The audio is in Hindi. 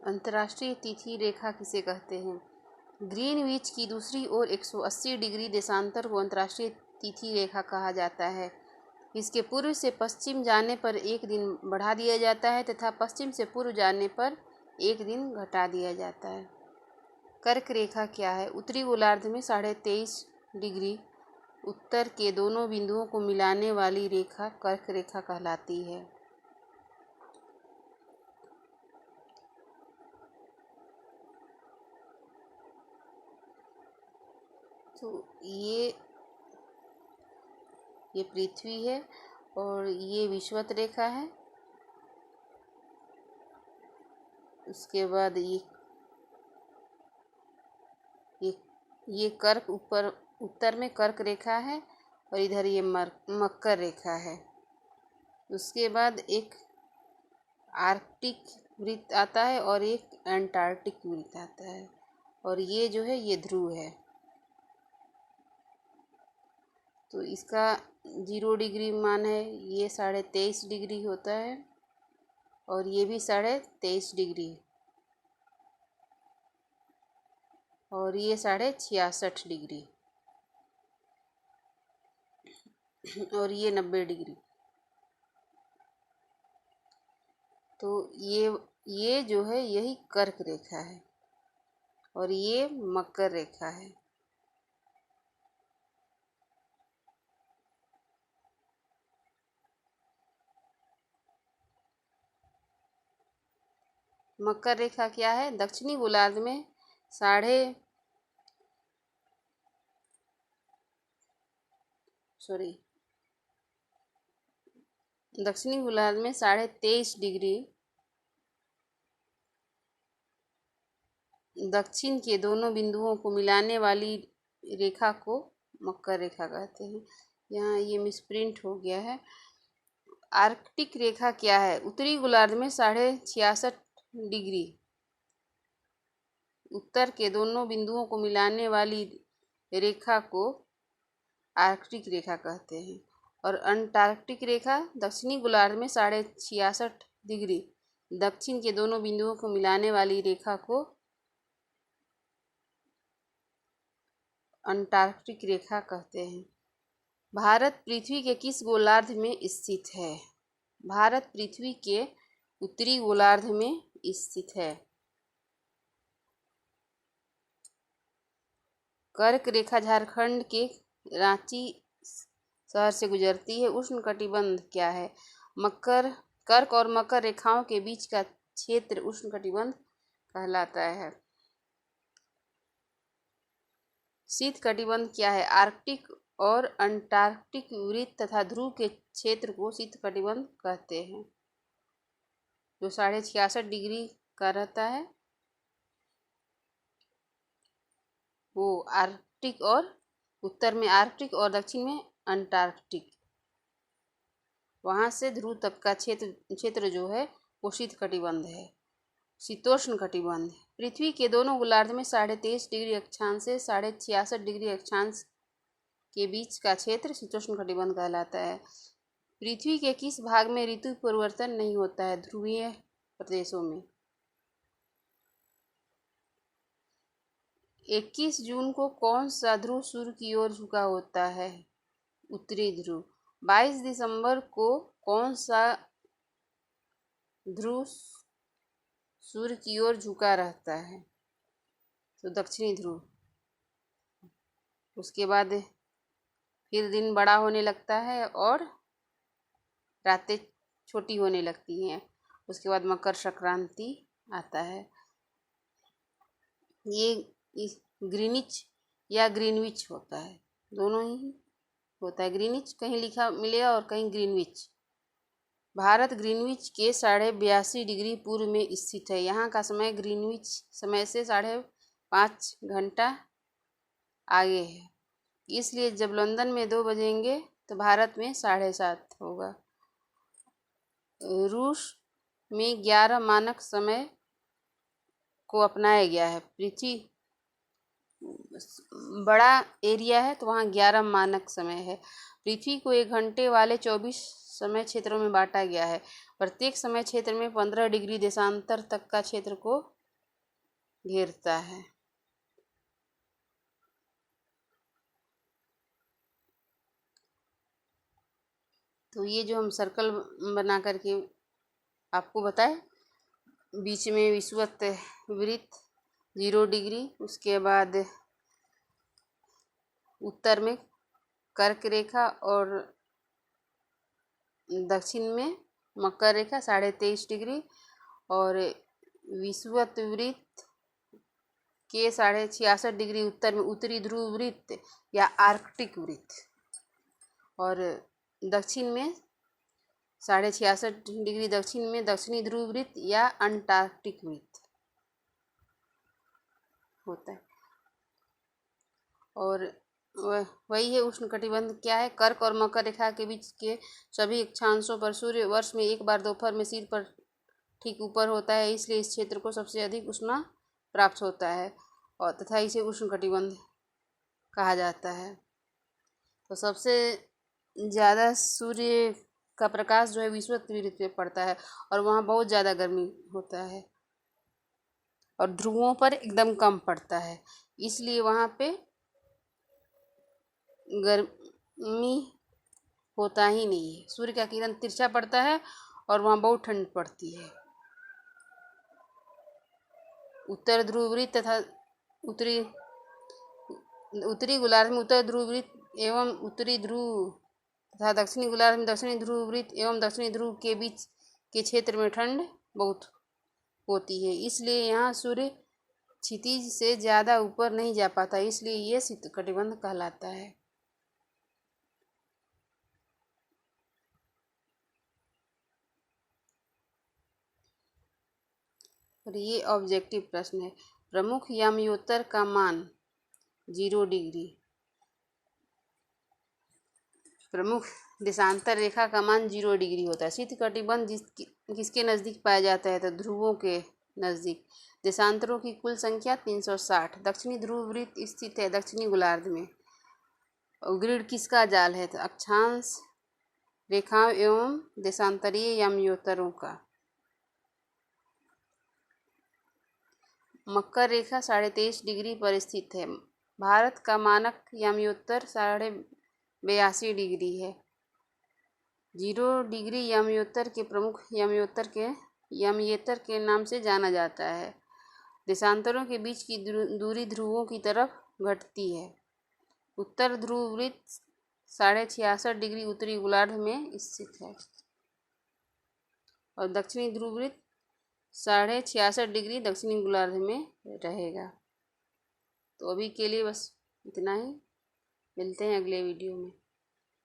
अंतर्राष्ट्रीय तिथि रेखा किसे कहते हैं? ग्रीनविच की दूसरी ओर 180 डिग्री देशांतर को अंतर्राष्ट्रीय तिथि रेखा कहा जाता है। इसके पूर्व से पश्चिम जाने पर एक दिन बढ़ा दिया जाता है तथा पश्चिम से पूर्व जाने पर एक दिन घटा दिया जाता है। कर्क रेखा क्या है? उत्तरी गोलार्ध में 23.5 डिग्री उत्तर के दोनों बिंदुओं को मिलाने वाली रेखा कर्क रेखा कहलाती है। तो ये पृथ्वी है और ये विषुवत रेखा है। उसके बाद ये कर्क ऊपर उत्तर में कर्क रेखा है और इधर ये मकर रेखा है। उसके बाद एक आर्कटिक वृत्त आता है और एक अंटार्कटिक वृत्त आता है और ये जो है ये ध्रुव है। तो इसका 0 डिग्री मान है, ये 23.5 डिग्री होता है और ये भी 23.5 डिग्री और ये 66.5 डिग्री और ये 90 डिग्री। तो ये जो है यही कर्क रेखा है और ये मकर रेखा है। मकर रेखा क्या है? दक्षिणी गोलार्ध में दक्षिणी गोलार्ध में 23.5 डिग्री दक्षिण के दोनों बिंदुओं को मिलाने वाली रेखा को मकर रेखा कहते हैं। यहाँ ये मिसप्रिंट हो गया है। आर्कटिक रेखा क्या है? उत्तरी गोलार्ध में 66.5 डिग्री उत्तर के दोनों बिंदुओं को मिलाने वाली रेखा को आर्कटिक रेखा कहते हैं। और अंटार्कटिक रेखा दक्षिणी गोलार्ध में 66.5 डिग्री दक्षिण के दोनों बिंदुओं को मिलाने वाली रेखा को अंटार्कटिक रेखा कहते हैं। भारत पृथ्वी के किस गोलार्ध में स्थित है? भारत पृथ्वी के उत्तरी गोलार्ध में स्थित है। कर्क रेखा झारखंड के रांची शहर से गुजरती है। उष्णकटिबंध क्या है? कर्क और मकर रेखाओं के बीच का क्षेत्र उष्णकटिबंध कहलाता है। शीत कटिबंध क्या है? आर्कटिक और अंटार्कटिक वृत्त तथा ध्रुव के क्षेत्र को शीत कटिबंध कहते हैं। जो 66.5 डिग्री का रहता है वो आर्कटिक और उत्तर में आर्कटिक और दक्षिण में अंटार्कटिक, वहाँ से ध्रुव तक का क्षेत्र जो है वो शीत कटिबंध है, शीतोष्ण कटिबंध। पृथ्वी के दोनों गोलार्ध में 23.5 डिग्री अक्षांश से 66.5 डिग्री अक्षांश के बीच का क्षेत्र शीतोष्ण कटिबंध कहलाता है। पृथ्वी के किस भाग में ऋतु परिवर्तन नहीं होता है? ध्रुवीय प्रदेशों में। 21 जून को कौन सा ध्रुव सूर्य की ओर झुका होता है? उत्तरी ध्रुव। 22 दिसंबर को कौन सा ध्रुव सूर्य की ओर झुका रहता है? तो दक्षिणी ध्रुव। उसके बाद फिर दिन बड़ा होने लगता है और रातें छोटी होने लगती हैं। उसके बाद मकर संक्रांति आता है। ये ग्रीनिच या ग्रीनविच होता है, दोनों ही होता है। ग्रीनिच कहीं लिखा मिलेगा और कहीं ग्रीनविच। भारत ग्रीनविच के 82.5 डिग्री पूर्व में स्थित है। यहाँ का समय ग्रीनविच समय से 5.5 घंटा आगे है। इसलिए जब लंदन में 2 बजेंगे तो भारत में 7:30 होगा। रूस में 11 मानक समय को अपनाया गया है। पृथ्वी बड़ा एरिया है तो वहाँ 11 मानक समय है। पृथ्वी को 1 घंटे वाले 24 समय क्षेत्रों में बांटा गया है। प्रत्येक समय क्षेत्र में 15 डिग्री देशांतर तक का क्षेत्र को घेरता है। तो ये जो हम सर्कल बना करके आपको बताए, बीच में विषुवत वृत्त 0 डिग्री, उसके बाद उत्तर में कर्क रेखा और दक्षिण में मकर रेखा 23.5 डिग्री, और विषुवत वृत्त के 66.5 डिग्री उत्तर में उत्तरी ध्रुव वृत्त या आर्कटिक वृत्त, और दक्षिण में 66.5 डिग्री दक्षिण में दक्षिणी ध्रुव वृत्त या अंटार्कटिक वृत्त होता है। और वही है उष्णकटिबंध क्या है, कर्क और मकर रेखा के बीच के सभी अक्षांशों पर सूर्य वर्ष में एक बार दोपहर में सिर पर ठीक ऊपर होता है, इसलिए इस क्षेत्र को सबसे अधिक उष्मा प्राप्त होता है और तथा इसे उष्णकटिबंध कहा जाता है। तो सबसे ज़्यादा सूर्य का प्रकाश जो है विषुवत वृत्त पे पड़ता है और वहाँ बहुत ज़्यादा गर्मी होता है, और ध्रुवों पर एकदम कम पड़ता है, इसलिए वहाँ पे गर्मी होता ही नहीं है। सूर्य का किरण तिरछा पड़ता है और वहाँ बहुत ठंड पड़ती है। उत्तर ध्रुव वृत्त तथा उत्तरी गोलार्ध में उत्तर ध्रुव वृत्त एवं उत्तरी ध्रुव तथा दक्षिणी गोलार्ध में दक्षिणी ध्रुव वृत्त एवं दक्षिणी ध्रुव के बीच के क्षेत्र में ठंड बहुत होती है, इसलिए यहाँ सूर्य क्षितिज से ज़्यादा ऊपर नहीं जा पाता, इसलिए ये शीतकटिबंध कहलाता है। और ये ऑब्जेक्टिव प्रश्न है, प्रमुख याम्योत्तर का मान 0 डिग्री, प्रमुख देशांतर रेखा का मान 0 डिग्री होता है। शीतकटिबंध किसके नज़दीक पाया जाता है, तो ध्रुवों के नज़दीक। देशांतरों की कुल संख्या 360। दक्षिणी ध्रुव वृत्त स्थित है दक्षिणी गोलार्ध में। ग्रिड किसका जाल है, तो अक्षांश रेखाओं एवं देशांतरीय याम्योत्तरों का। मकर रेखा 23.5 डिग्री पर स्थित है। भारत का मानक याम्योत्तर 82 डिग्री है। 0 डिग्री याम्योत्तर के प्रमुख याम्योत्तर के नाम से जाना जाता है। देशांतरों के बीच की दूरी ध्रुवों की तरफ घटती है। उत्तर ध्रुव वृत्त 66.5 डिग्री उत्तरी गोलार्ध में स्थित है और दक्षिणी ध्रुव वृत्त 66.5 डिग्री दक्षिणी गोलार्ध में रहेगा। तो अभी के लिए बस इतना ही, मिलते हैं अगले वीडियो में।